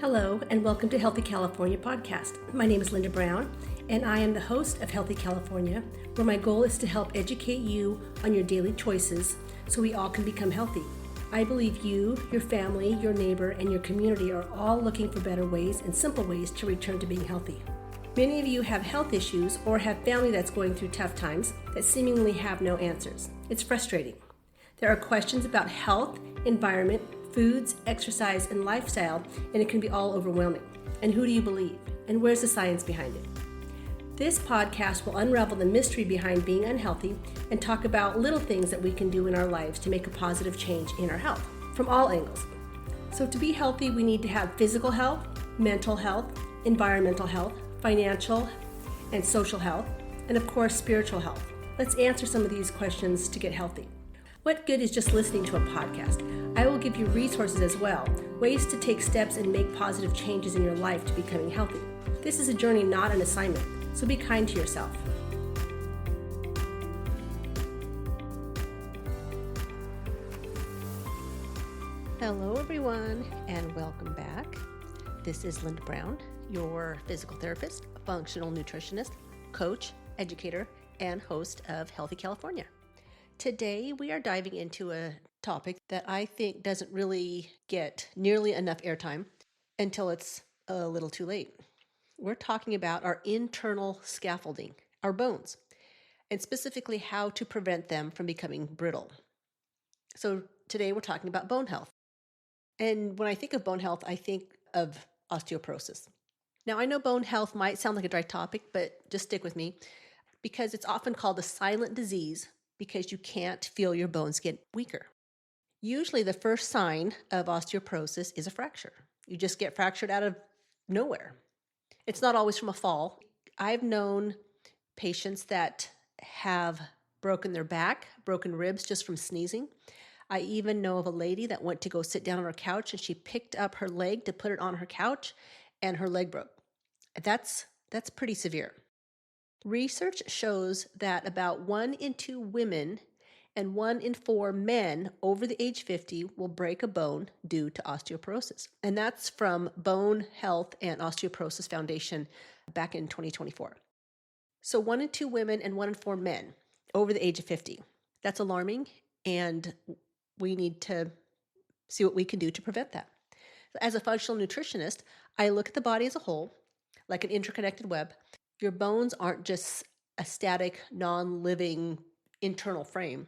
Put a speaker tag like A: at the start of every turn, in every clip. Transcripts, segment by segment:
A: Hello, and welcome to Healthy California podcast. My name is Linda Brown, and I am the host of Healthy California, where my goal is to help educate you on your daily choices so we all can become healthy. I believe you, your family, your neighbor, and your community are all looking for better ways and simple ways to return to being healthy. Many of you have health issues or have family that's going through tough times that seemingly have no answers. It's frustrating. There are questions about health, environment, foods, exercise, and lifestyle, and it can be all overwhelming. And who do you believe? And where's the science behind it? This podcast will unravel the mystery behind being unhealthy and talk about little things that we can do in our lives to make a positive change in our health from all angles. So to be healthy, we need to have physical health, mental health, environmental health, financial and social health, and of course, spiritual health. Let's answer some of these questions to get healthy. What good is just listening to a podcast? I will give you resources as well, ways to take steps and make positive changes in your life to becoming healthy. This is a journey, not an assignment, so be kind to yourself. Hello everyone, and welcome back. This is Linda Brown, your physical therapist, functional nutritionist, coach, educator, and host of Healthy California. Today, we are diving into a topic that I think doesn't really get nearly enough airtime until it's a little too late. We're talking about our internal scaffolding, our bones, and specifically how to prevent them from becoming brittle. So today we're talking about bone health. And when I think of bone health, I think of osteoporosis. Now, I know bone health might sound like a dry topic, but just stick with me because it's often called a silent disease because you can't feel your bones get weaker. Usually the first sign of osteoporosis is a fracture. You just get fractured out of nowhere. It's not always from a fall. I've known patients that have broken their back, broken ribs just from sneezing. I even know of a lady that went to go sit down on her couch and she picked up her leg to put it on her couch and her leg broke. That's pretty severe. Research shows that about 1 in 2 women and 1 in 4 men over the age 50 will break a bone due to osteoporosis. And that's from Bone Health and Osteoporosis Foundation back in 2024. So 1 in 2 women and 1 in 4 men over the age of 50. That's alarming, and we need to see what we can do to prevent that. As a functional nutritionist, I look at the body as a whole, like an interconnected web. Your bones aren't just a static, non-living internal frame.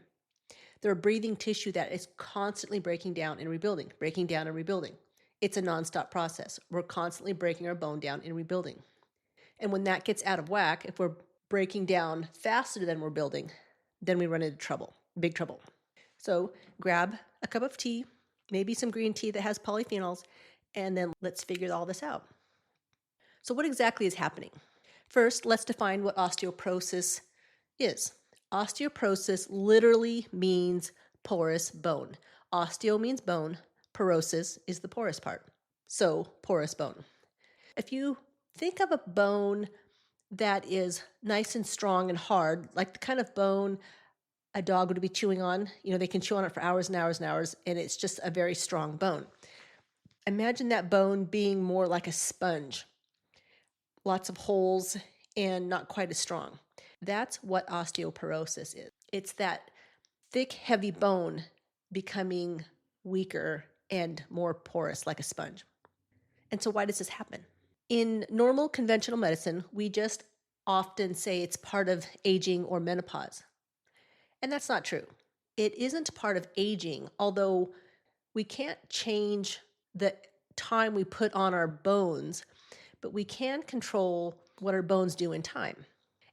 A: They're a breathing tissue that is constantly breaking down and rebuilding, breaking down and rebuilding. It's a nonstop process. We're constantly breaking our bone down and rebuilding. And when that gets out of whack, if we're breaking down faster than we're building, then we run into trouble, big trouble. So grab a cup of tea, maybe some green tea that has polyphenols, and then let's figure all this out. So what exactly is happening? First, let's define what osteoporosis is. Osteoporosis literally means porous bone. Osteo means bone. Porosis is the porous part. So, porous bone. If you think of a bone that is nice and strong and hard, like the kind of bone a dog would be chewing on, they can chew on it for hours and hours and hours, and it's just a very strong bone. Imagine that bone being more like a sponge. Lots of holes and not quite as strong. That's what osteoporosis is. It's that thick, heavy bone becoming weaker and more porous like a sponge. And so why does this happen? In normal conventional medicine, we just often say it's part of aging or menopause. And that's not true. It isn't part of aging, although we can't change the time we put on our bones, but we can control what our bones do in time.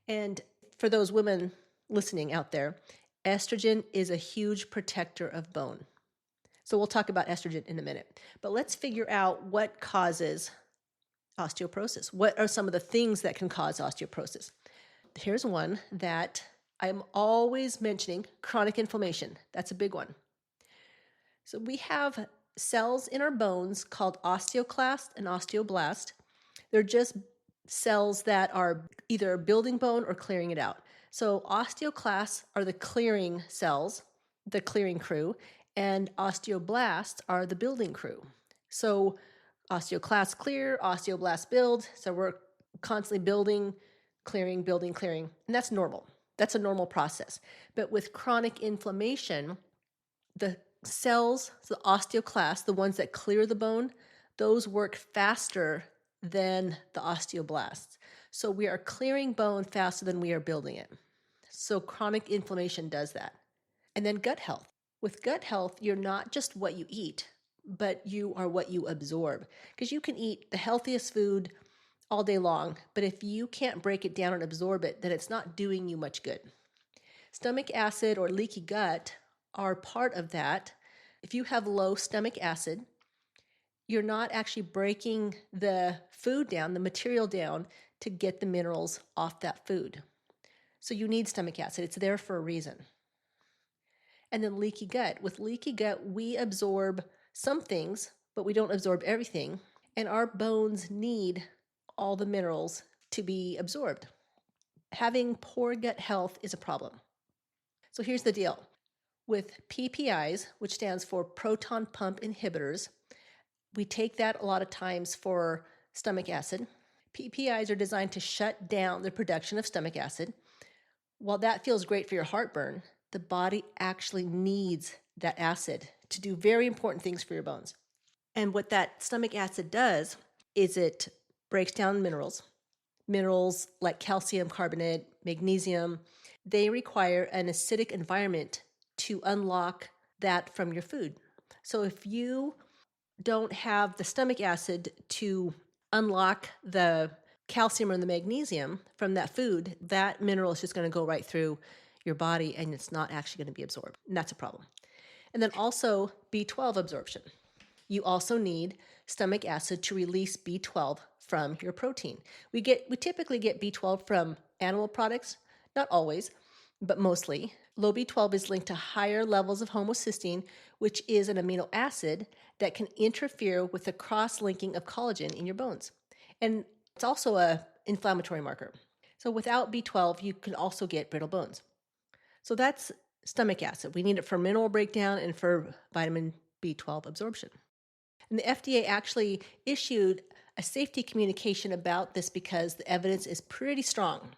A: And for those women listening out there, estrogen is a huge protector of bone. So we'll talk about estrogen in a minute. But let's figure out what causes osteoporosis. What are some of the things that can cause osteoporosis? Here's one that I'm always mentioning, chronic inflammation. That's a big one. So we have cells in our bones called osteoclasts and osteoblasts. They're just cells that are either building bone or clearing it out. So osteoclasts are the clearing cells, the clearing crew, and osteoblasts are the building crew. So Osteoclasts clear, osteoblasts build. So we're constantly building, clearing, building, clearing. And that's normal. That's a normal process. But with chronic inflammation, the cells, the osteoclasts, the ones that clear the bone, those work faster than the osteoblasts. So we are clearing bone faster than we are building it. So chronic inflammation does that. And then gut health. With gut health, you're not just what you eat, but you are what you absorb. Because you can eat the healthiest food all day long, but if you can't break it down and absorb it, then it's not doing you much good. Stomach acid or leaky gut are part of that. If you have low stomach acid, you're not actually breaking the food down, the material down, to get the minerals off that food. So you need stomach acid. It's there for a reason. And then leaky gut. With leaky gut, we absorb some things, but we don't absorb everything. And our bones need all the minerals to be absorbed. Having poor gut health is a problem. So here's the deal. With PPIs, which stands for proton pump inhibitors, we take that a lot of times for stomach acid. PPIs are designed to shut down the production of stomach acid. While that feels great for your heartburn, the body actually needs that acid to do very important things for your bones. And what that stomach acid does is it breaks down minerals. Minerals like calcium carbonate, magnesium, they require an acidic environment to unlock that from your food. So if you don't have the stomach acid to unlock the calcium or the magnesium from that food, that mineral is just going to go right through your body and it's not actually going to be absorbed. And that's a problem. And then also B12 absorption. You also need stomach acid to release B12 from your protein. We typically get B12 from animal products, not always, but mostly. Low B12 is linked to higher levels of homocysteine, which is an amino acid that can interfere with the cross-linking of collagen in your bones. And it's also an inflammatory marker. So without B12, you can also get brittle bones. So that's stomach acid. We need it for mineral breakdown and for vitamin B12 absorption. And the FDA actually issued a safety communication about this because the evidence is pretty strong.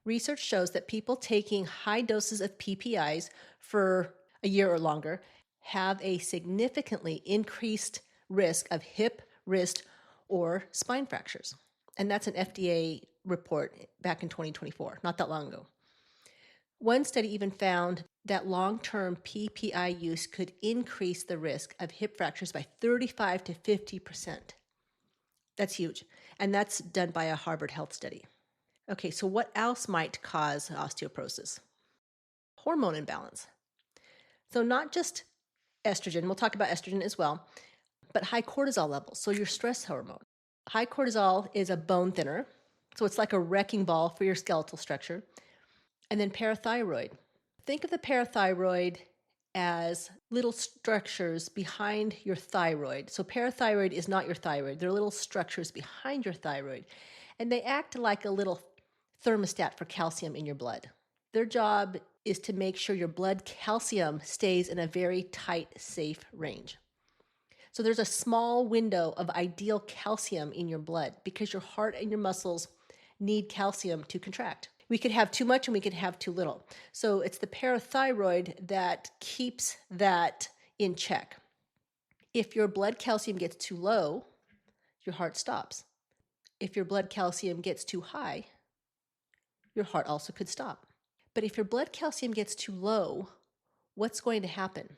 A: Research shows that people taking high doses of PPIs for a year or longer have a significantly increased risk of hip, wrist, or spine fractures. And that's an FDA report back in 2024, not that long ago. One study even found that long-term PPI use could increase the risk of hip fractures by 35 to 50%. That's huge. And that's done by a Harvard Health study. Okay, so what else might cause osteoporosis? Hormone imbalance. So not just estrogen, we'll talk about estrogen as well, but high cortisol levels, so your stress hormone. High cortisol is a bone thinner, so it's like a wrecking ball for your skeletal structure. And then parathyroid. Think of the parathyroid as little structures behind your thyroid. So parathyroid is not your thyroid. They're little structures behind your thyroid. And they act like a little thermostat for calcium in your blood. Their job is to make sure your blood calcium stays in a very tight, safe range. So there's a small window of ideal calcium in your blood because your heart and your muscles need calcium to contract. We could have too much and we could have too little. So it's the parathyroid that keeps that in check. If your blood calcium gets too low, your heart stops. If your blood calcium gets too high, your heart also could stop. But if your blood calcium gets too low, what's going to happen?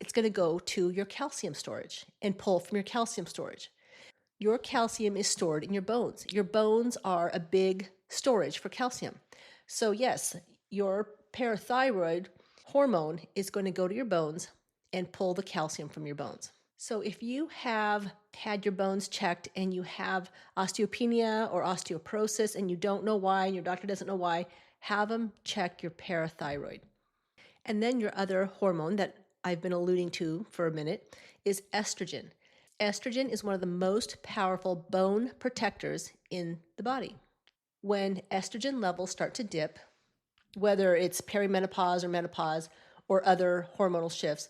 A: It's going to go to your calcium storage and pull from your calcium storage. Your calcium is stored in your bones. Your bones are a big storage for calcium. So yes, your parathyroid hormone is going to go to your bones and pull the calcium from your bones. So if you have had your bones checked and you have osteopenia or osteoporosis and you don't know why and your doctor doesn't know why, have them check your parathyroid. And then your other hormone that I've been alluding to for a minute is estrogen. Estrogen is one of the most powerful bone protectors in the body. When estrogen levels start to dip, whether it's perimenopause or menopause or other hormonal shifts,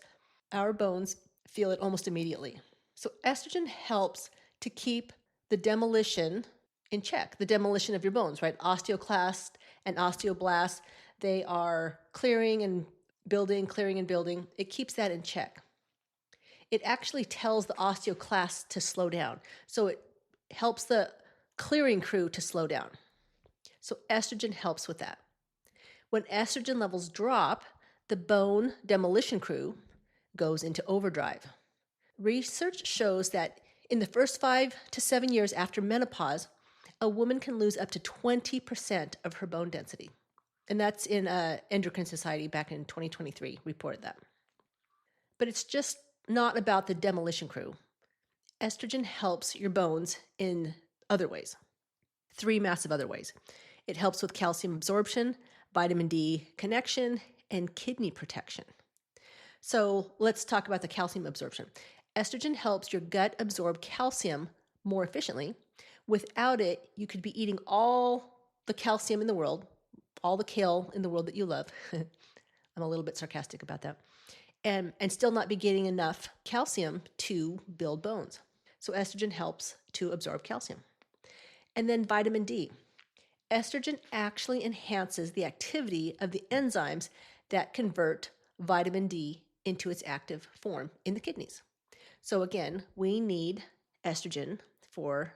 A: our bones feel it almost immediately. So estrogen helps to keep the demolition in check, the demolition of your bones, right? Osteoclasts and osteoblasts, they are clearing and building, clearing and building. It keeps that in check. It actually tells the osteoclasts to slow down. So it helps the clearing crew to slow down. So estrogen helps with that. When estrogen levels drop, the bone demolition crew goes into overdrive. Research shows that in the first 5 to 7 years after menopause, a woman can lose up to 20% of her bone density. And that's in Endocrine Society back in 2023 reported that. But it's just not about the demolition crew. Estrogen helps your bones in other ways, 3 massive other ways. It helps with calcium absorption, vitamin D connection, and kidney protection. So let's talk about the calcium absorption. Estrogen helps your gut absorb calcium more efficiently. Without it, you could be eating all the calcium in the world, all the kale in the world that you love. I'm a little bit sarcastic about that. And still not be getting enough calcium to build bones. So estrogen helps to absorb calcium. And then vitamin D. Estrogen actually enhances the activity of the enzymes that convert vitamin D into its active form in the kidneys. So again, we need estrogen for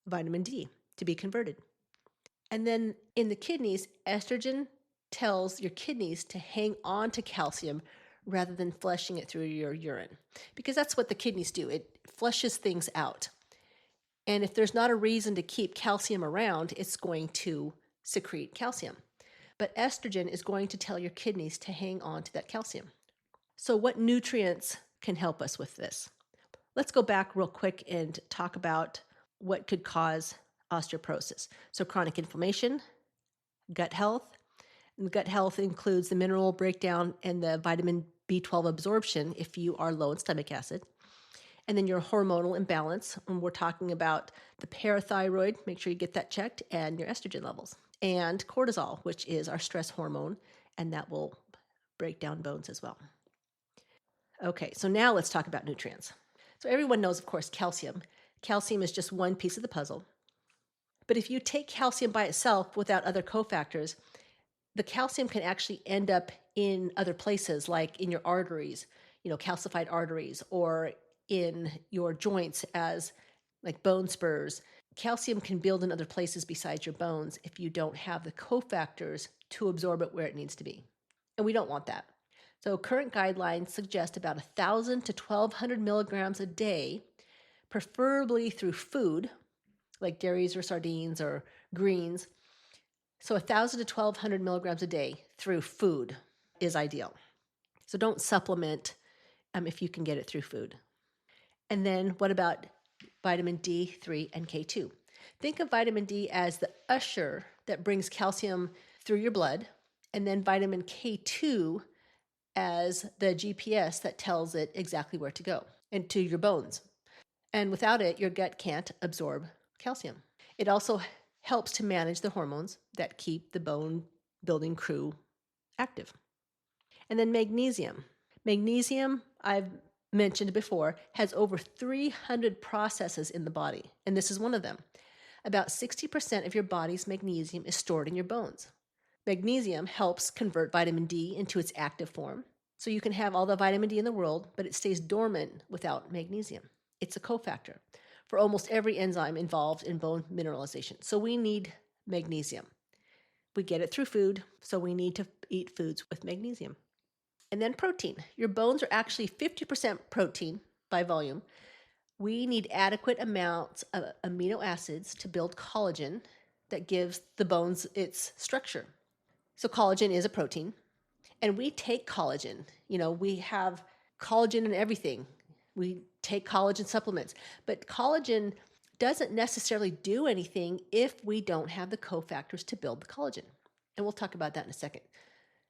A: vitamin D to be converted. And then in the kidneys, estrogen tells your kidneys to hang on to calcium rather than flushing it through your urine, because that's what the kidneys do. It flushes things out. And if there's not a reason to keep calcium around, it's going to secrete calcium. But estrogen is going to tell your kidneys to hang on to that calcium. So what nutrients can help us with this? Let's go back real quick and talk about what could cause osteoporosis. So chronic inflammation, gut health. And gut health includes the mineral breakdown and the vitamin B12 absorption if you are low in stomach acid. And then your hormonal imbalance, when we're talking about the parathyroid, make sure you get that checked, and your estrogen levels. And cortisol, which is our stress hormone, and that will break down bones as well. Okay, so now let's talk about nutrients. So everyone knows, of course, calcium. Calcium is just one piece of the puzzle. But if you take calcium by itself without other cofactors, the calcium can actually end up in other places, like in your arteries, calcified arteries, or in your joints as like bone spurs. Calcium can build in other places besides your bones if you don't have the cofactors to absorb it where it needs to be. And we don't want that. So current guidelines suggest about 1,000 to 1,200 milligrams a day, preferably through food, like dairies or sardines or greens. So 1,000 to 1,200 milligrams a day through food is ideal. So don't supplement if you can get it through food. And then what about vitamin D3 and K2? Think of vitamin D as the usher that brings calcium through your blood, and then vitamin K2 as the GPS that tells it exactly where to go and to your bones. And without it, your gut can't absorb calcium. It also helps to manage the hormones that keep the bone building crew active. And then magnesium. Magnesium, I've mentioned before, has over 300 processes in the body, and this is one of them. About 60% of your body's magnesium is stored in your bones. Magnesium helps convert vitamin D into its active form, so you can have all the vitamin D in the world, but it stays dormant without magnesium. It's a cofactor for almost every enzyme involved in bone mineralization. So we need magnesium. We get it through food, so we need to eat foods with magnesium. And then protein. Your bones are actually 50% protein by volume. We need adequate amounts of amino acids to build collagen that gives the bones its structure. So collagen is a protein, and we take collagen. We have collagen in everything. We take collagen supplements, but collagen doesn't necessarily do anything if we don't have the cofactors to build the collagen. And we'll talk about that in a second.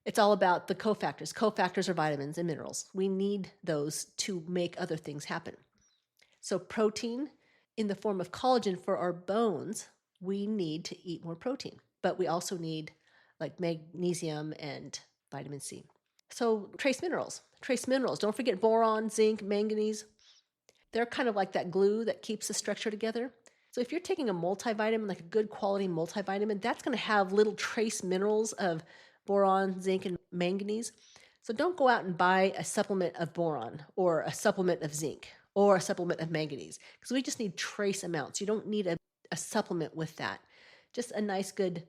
A: It's all about the cofactors. Cofactors are vitamins and minerals. We need those to make other things happen. So protein in the form of collagen for our bones, we need to eat more protein, but we also need like magnesium and vitamin C. So trace minerals, don't forget boron, zinc, manganese. They're kind of like that glue that keeps the structure together. So if you're taking a multivitamin, like a good quality multivitamin, that's going to have little trace minerals of boron, zinc, and manganese. So don't go out and buy a supplement of boron or a supplement of zinc or a supplement of manganese, because we just need trace amounts. You don't need a supplement with that. Just a nice, good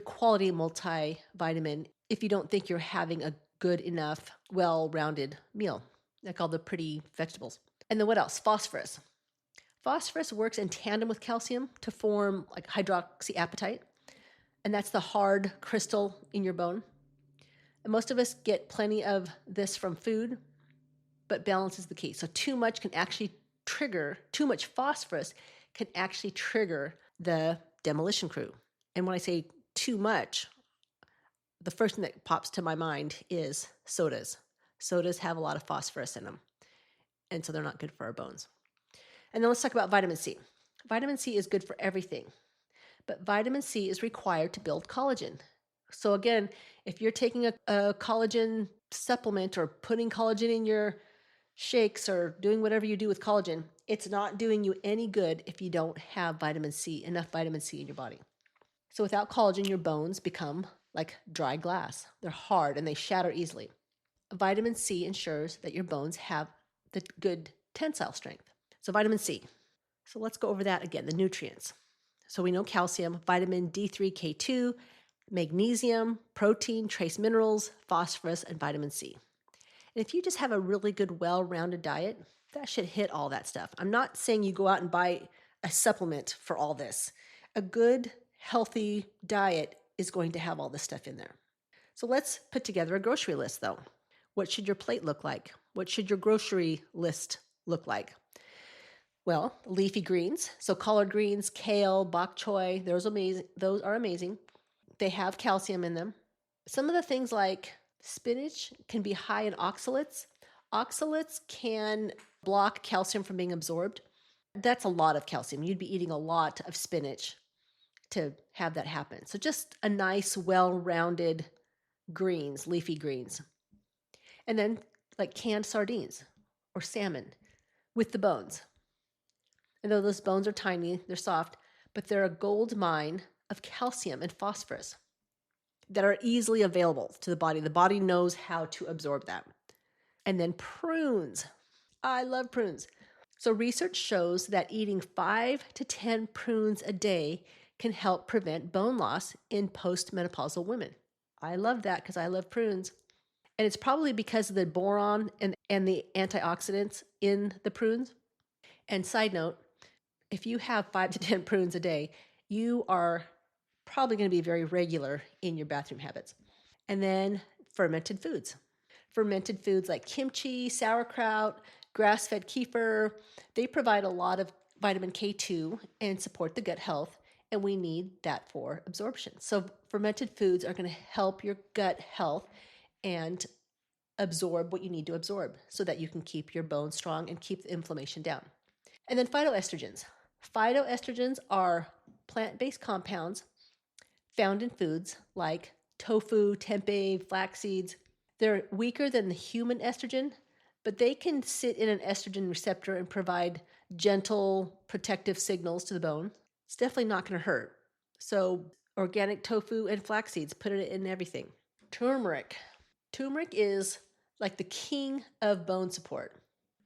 A: quality multivitamin if you don't think you're having a good enough, well-rounded meal, like all the pretty vegetables. And then what else? Phosphorus. Phosphorus works in tandem with calcium to form like hydroxyapatite, and that's the hard crystal in your bone. And most of us get plenty of this from food, but balance is the key. So too much phosphorus can actually trigger the demolition crew. And when I say too much, the first thing that pops to my mind is sodas. Sodas have a lot of phosphorus in them, and so they're not good for our bones. And then let's talk about vitamin C. Vitamin C is good for everything, but vitamin C is required to build collagen. So again, if you're taking a collagen supplement or putting collagen in your shakes or doing whatever you do with collagen, it's not doing you any good if you don't have enough vitamin C in your body. So without collagen, your bones become like dry glass. They're hard and they shatter easily. Vitamin C ensures that your bones have the good tensile strength. So vitamin C. So let's go over that again, the nutrients. So we know calcium, vitamin D3K2, magnesium, protein, trace minerals, phosphorus, and vitamin C. And if you just have a really good, well-rounded diet, that should hit all that stuff. I'm not saying you go out and buy a supplement for all this. A good, healthy diet is going to have all this stuff in there. So let's put together a grocery list, though. What should your plate look like? What should your grocery list look like? Well, leafy greens, so collard greens, kale, bok choy, those are amazing. They have calcium in them. Some of the things like spinach can be high in oxalates. Oxalates can block calcium from being absorbed. That's a lot of calcium. You'd be eating a lot of spinach to have that happen. So just a nice, well-rounded greens, leafy greens. And then like canned sardines or salmon with the bones. And though those bones are tiny, they're soft, but they're a gold mine of calcium and phosphorus that are easily available to the body. The body knows how to absorb that. And then prunes. I love prunes. So research shows that eating 5 to 10 prunes a day can help prevent bone loss in postmenopausal women. I love that because I love prunes. And it's probably because of the boron and the antioxidants in the prunes. And side note, if you have 5 to 10 prunes a day, you are probably going to be very regular in your bathroom habits. And then fermented foods. Fermented foods like kimchi, sauerkraut, grass-fed kefir, they provide a lot of vitamin K2 and support the gut health, and we need that for absorption. So fermented foods are going to help your gut health and absorb what you need to absorb so that you can keep your bones strong and keep the inflammation down. And then phytoestrogens. Phytoestrogens are plant-based compounds found in foods like tofu, tempeh, flax seeds. They're weaker than the human estrogen, but they can sit in an estrogen receptor and provide gentle protective signals to the bone. It's definitely not going to hurt. So organic tofu and flax seeds, put it in everything. Turmeric. Turmeric is like the king of bone support.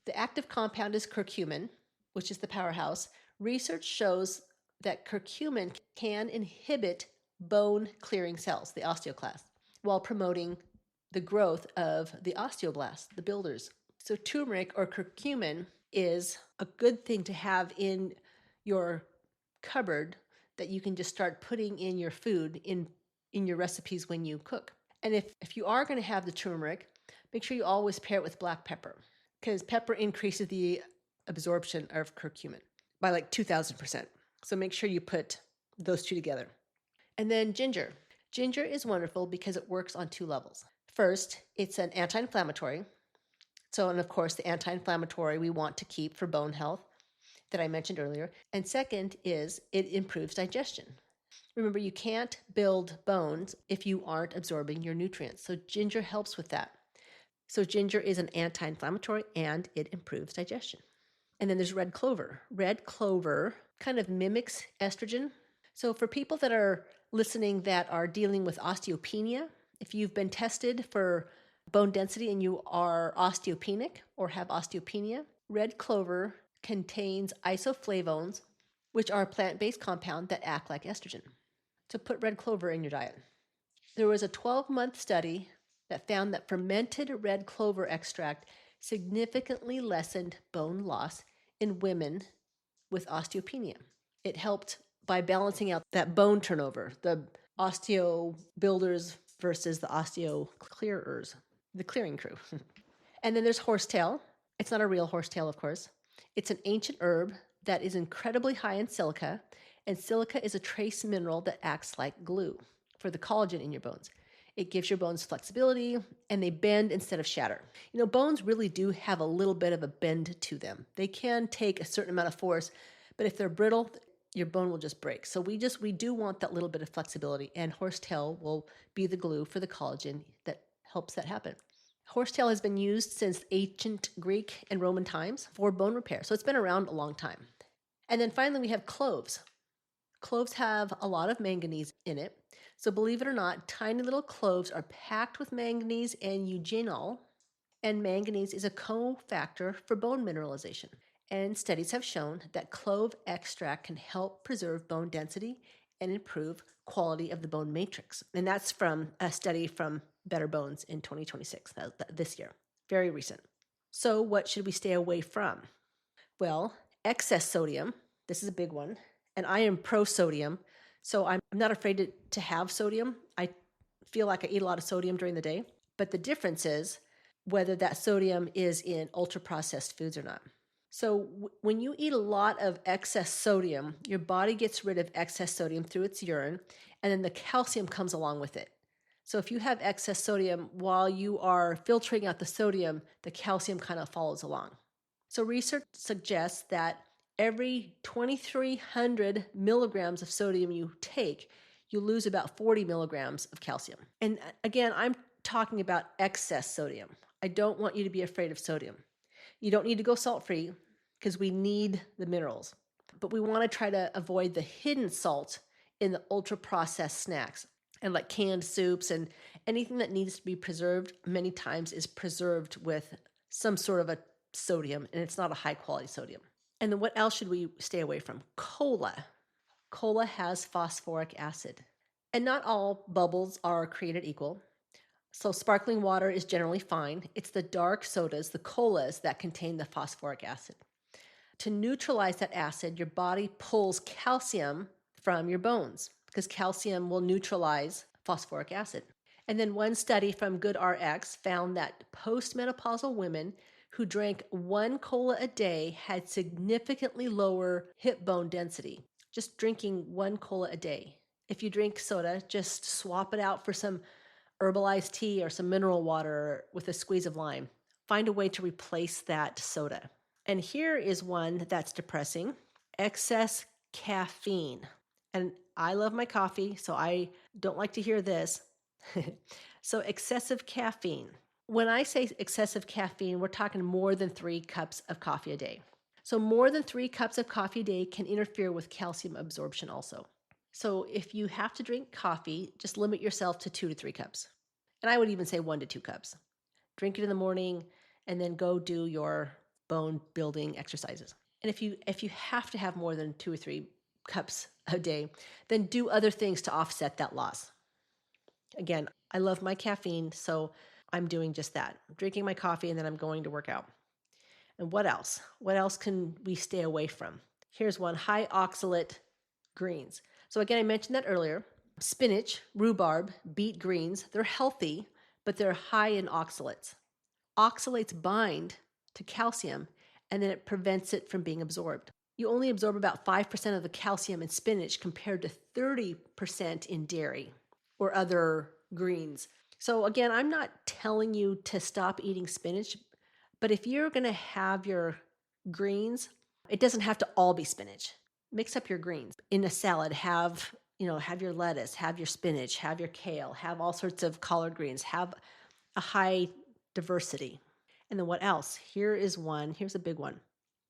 A: The active compound is curcumin, which is the powerhouse. Research shows that curcumin can inhibit bone-clearing cells, the osteoclasts, while promoting the growth of the osteoblasts, the builders. So turmeric or curcumin is a good thing to have in your cupboard that you can just start putting in your food, in your recipes when you cook. And if you are going to have the turmeric, make sure you always pair it with black pepper, because pepper increases the absorption of curcumin by like 2,000%. So make sure you put those two together. And then ginger. Ginger is wonderful because it works on 2 levels. First, it's an anti-inflammatory. So, and of course, the anti-inflammatory we want to keep for bone health that I mentioned earlier. And second is it improves digestion. Remember, you can't build bones if you aren't absorbing your nutrients. So ginger helps with that. So ginger is an anti-inflammatory and it improves digestion. And then there's red clover. Red clover kind of mimics estrogen. So for people that are listening that are dealing with osteopenia, if you've been tested for bone density and you are osteopenic or have osteopenia, red clover contains isoflavones, which are a plant-based compound that act like estrogen. So put red clover in your diet. There was a 12-month study that found that fermented red clover extract significantly lessened bone loss in women with osteopenia. It helped by balancing out that bone turnover, the osteo builders versus the osteo clearers, the clearing crew. And then there's horsetail. It's not a real horsetail, of course. It's an ancient herb that is incredibly high in silica, and silica is a trace mineral that acts like glue for the collagen in your bones. It gives your bones flexibility, and they bend instead of shatter. You know, bones really do have a little bit of a bend to them. They can take a certain amount of force, but if they're brittle, your bone will just break. So we do want that little bit of flexibility, and horsetail will be the glue for the collagen that helps that happen. Horsetail has been used since ancient Greek and Roman times for bone repair, so it's been around a long time. And then finally, we have cloves. Cloves have a lot of manganese in it. So believe it or not, tiny little cloves are packed with manganese and eugenol, and manganese is a cofactor for bone mineralization. And studies have shown that clove extract can help preserve bone density and improve quality of the bone matrix. And that's from a study from Better Bones in 2026, this year, very recent. So what should we stay away from? Well, excess sodium, this is a big one, and I am pro sodium, so I'm not afraid to have sodium. I feel like I eat a lot of sodium during the day, but the difference is whether that sodium is in ultra processed foods or not. So when you eat a lot of excess sodium, your body gets rid of excess sodium through its urine, and then the calcium comes along with it. So if you have excess sodium, while you are filtering out the sodium, the calcium kind of follows along. So research suggests that every 2,300 milligrams of sodium you take, you lose about 40 milligrams of calcium. And again, I'm talking about excess sodium. I don't want you to be afraid of sodium. You don't need to go salt-free because we need the minerals. But we want to try to avoid the hidden salt in the ultra-processed snacks and like canned soups, and anything that needs to be preserved many times is preserved with some sort of a sodium, and it's not a high-quality sodium. And then what else should we stay away from? Cola. Cola has phosphoric acid. And not all bubbles are created equal. So sparkling water is generally fine. It's the dark sodas, the colas, that contain the phosphoric acid. To neutralize that acid, your body pulls calcium from your bones because calcium will neutralize phosphoric acid. And then one study from GoodRx found that postmenopausal women who drank one cola a day had significantly lower hip bone density, just drinking one cola a day. If you drink soda, just swap it out for some herbal iced tea or some mineral water with a squeeze of lime. Find a way to replace that soda. And here is one that's depressing: excess caffeine. And I love my coffee, so I don't like to hear this. So excessive caffeine. When I say excessive caffeine, we're talking more than 3 cups of coffee a day. So more than 3 cups of coffee a day can interfere with calcium absorption also. So if you have to drink coffee, just limit yourself to 2 to 3 cups. And I would even say 1 to 2 cups. Drink it in the morning and then go do your bone building exercises. And if you have to have more than 2 or 3 cups a day, then do other things to offset that loss. Again, I love my caffeine, so I'm doing just that. I'm drinking my coffee and then I'm going to work out. And what else? What else can we stay away from? Here's one: high oxalate greens. So again, I mentioned that earlier. Spinach, rhubarb, beet greens, they're healthy, but they're high in oxalates. Oxalates bind to calcium, and then it prevents it from being absorbed. You only absorb about 5% of the calcium in spinach compared to 30% in dairy or other greens. So again, I'm not telling you to stop eating spinach, but if you're going to have your greens, it doesn't have to all be spinach. Mix up your greens. In a salad, have your lettuce, have your spinach, have your kale, have all sorts of collard greens, have a high diversity. And then what else? Here's a big one: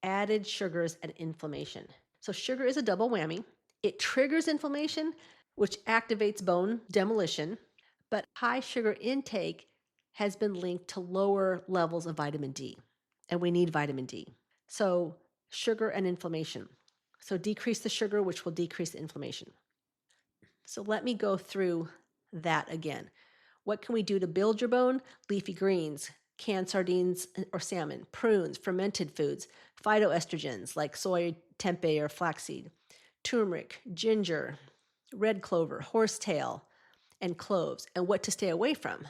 A: added sugars and inflammation. So sugar is a double whammy. It triggers inflammation, which activates bone demolition, but high sugar intake has been linked to lower levels of vitamin D, and we need vitamin D. So sugar and inflammation. So decrease the sugar, which will decrease the inflammation. So let me go through that again. What can we do to build your bone? Leafy greens, canned sardines or salmon, prunes, fermented foods, phytoestrogens like soy, tempeh, or flaxseed, turmeric, ginger, red clover, horsetail, and cloves. And what to stay away from?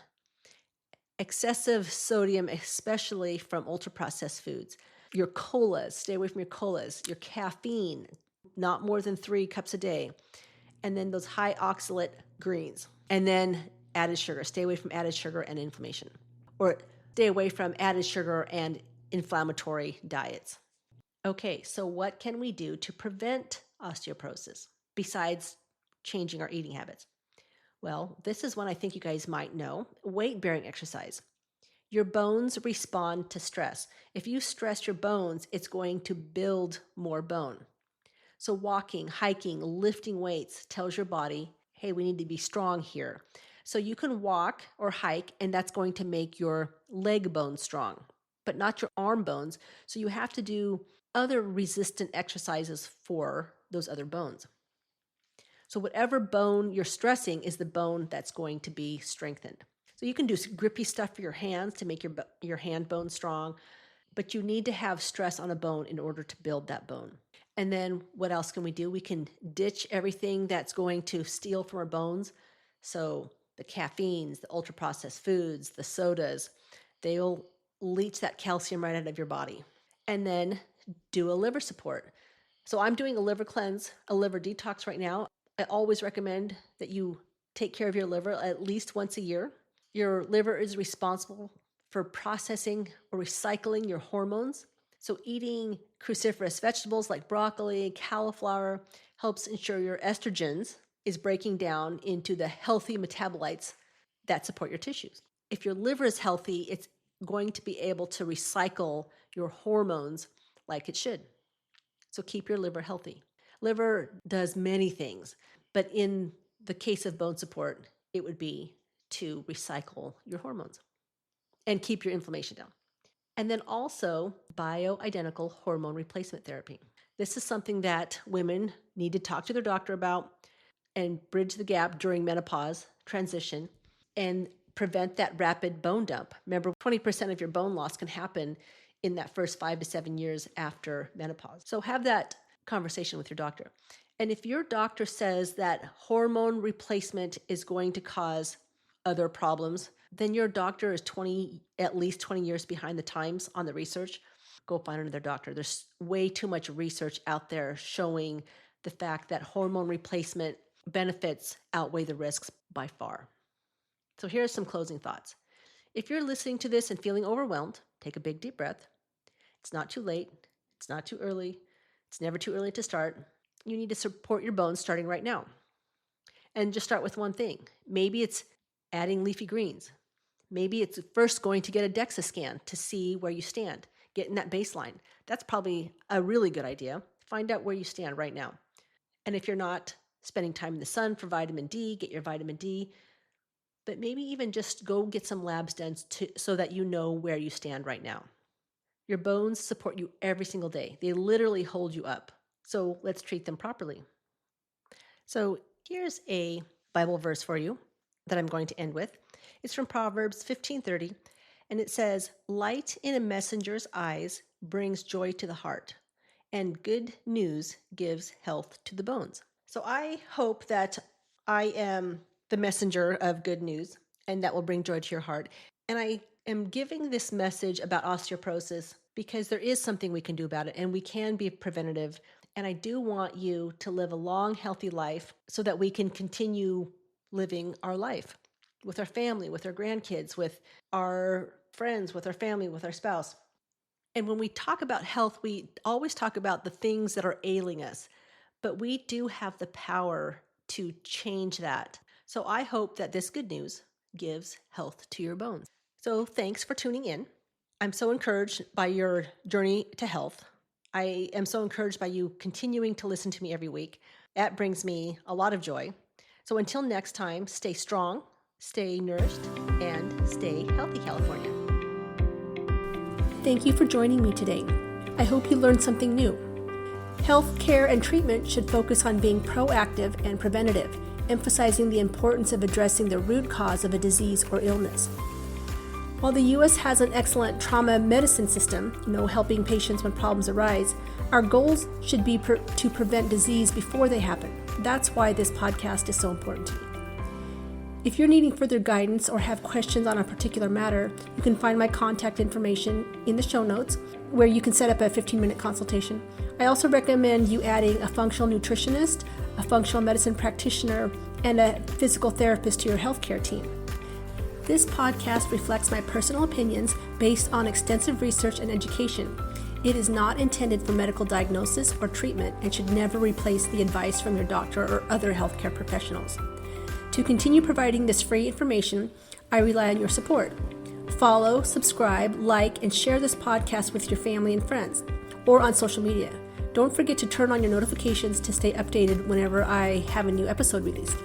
A: Excessive sodium, especially from ultra-processed foods. Your colas, stay away from your colas. Your caffeine, not more than 3 cups a day. And then those high oxalate greens. And then added sugar. Stay away from added sugar and inflammation. Or stay away from added sugar and inflammatory diets. Okay, so what can we do to prevent osteoporosis besides changing our eating habits? Well, this is one I think you guys might know. Weight-bearing exercise. Your bones respond to stress. If you stress your bones, it's going to build more bone. So walking, hiking, lifting weights tells your body, hey, we need to be strong here. So you can walk or hike, and that's going to make your leg bones strong, but not your arm bones. So you have to do other resistant exercises for those other bones. So whatever bone you're stressing is the bone that's going to be strengthened. So you can do grippy stuff for your hands to make your hand bone strong, but you need to have stress on a bone in order to build that bone. And then what else can we do? We can ditch everything that's going to steal from our bones. So the caffeines, the ultra-processed foods, the sodas, they'll leach that calcium right out of your body. And then do a liver support. So I'm doing a liver cleanse, a liver detox right now. I always recommend that you take care of your liver at least once a year. Your liver is responsible for processing or recycling your hormones. So eating cruciferous vegetables like broccoli, cauliflower helps ensure your estrogens is breaking down into the healthy metabolites that support your tissues. If your liver is healthy, it's going to be able to recycle your hormones like it should. So keep your liver healthy. Liver does many things, but in the case of bone support, it would be to recycle your hormones and keep your inflammation down. And then also bioidentical hormone replacement therapy. This is something that women need to talk to their doctor about and bridge the gap during menopause transition and prevent that rapid bone dump. Remember, 20% of your bone loss can happen in that first 5 to 7 years after menopause. So have that conversation with your doctor. And if your doctor says that hormone replacement is going to cause other problems, then your doctor is at least 20 years behind the times on the research. Go find another doctor. There's way too much research out there showing the fact that hormone replacement benefits outweigh the risks by far. So here are some closing thoughts. If you're listening to this and feeling overwhelmed, take a big deep breath. It's not too late. It's not too early. It's never too early to start. You need to support your bones starting right now. And just start with one thing. Maybe it's adding leafy greens. Maybe it's first going to get a DEXA scan to see where you stand, get in that baseline. That's probably a really good idea. Find out where you stand right now. And if you're not spending time in the sun for vitamin D, get your vitamin D. But maybe even just go get some labs done so that you know where you stand right now. Your bones support you every single day. They literally hold you up. So let's treat them properly. So here's a Bible verse for you that I'm going to end with. It's from Proverbs 15:30, and it says, "Light in a messenger's eyes brings joy to the heart, and good news gives health to the bones." So I hope that I am the messenger of good news, and that will bring joy to your heart. And I am giving this message about osteoporosis because there is something we can do about it, and we can be preventative. And I do want you to live a long, healthy life so that we can continue living our life with our family, with our grandkids, with our friends, with our family, with our spouse. And when we talk about health, we always talk about the things that are ailing us, but we do have the power to change that. So I hope that this good news gives health to your bones. So thanks for tuning in. I'm so encouraged by your journey to health. I am so encouraged by you continuing to listen to me every week. That brings me a lot of joy. So until next time, stay strong, stay nourished, and stay healthy, California.
B: Thank you for joining me today. I hope you learned something new. Health care and treatment should focus on being proactive and preventative, emphasizing the importance of addressing the root cause of a disease or illness. While the U.S. has an excellent trauma medicine system, helping patients when problems arise, our goals should be to prevent disease before they happen. That's why this podcast is so important to me. If you're needing further guidance or have questions on a particular matter, you can find my contact information in the show notes, where you can set up a 15-minute consultation. I also recommend you adding a functional nutritionist, a functional medicine practitioner, and a physical therapist to your healthcare team. This podcast reflects my personal opinions based on extensive research and education. It is not intended for medical diagnosis or treatment and should never replace the advice from your doctor or other healthcare professionals. To continue providing this free information, I rely on your support. Follow, subscribe, like, and share this podcast with your family and friends, or on social media. Don't forget to turn on your notifications to stay updated whenever I have a new episode released.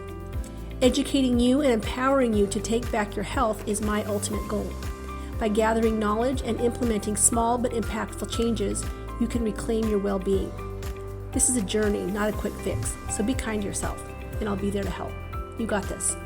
B: Educating you and empowering you to take back your health is my ultimate goal. By gathering knowledge and implementing small but impactful changes, you can reclaim your well-being. This is a journey, not a quick fix, so be kind to yourself, and I'll be there to help. You got this.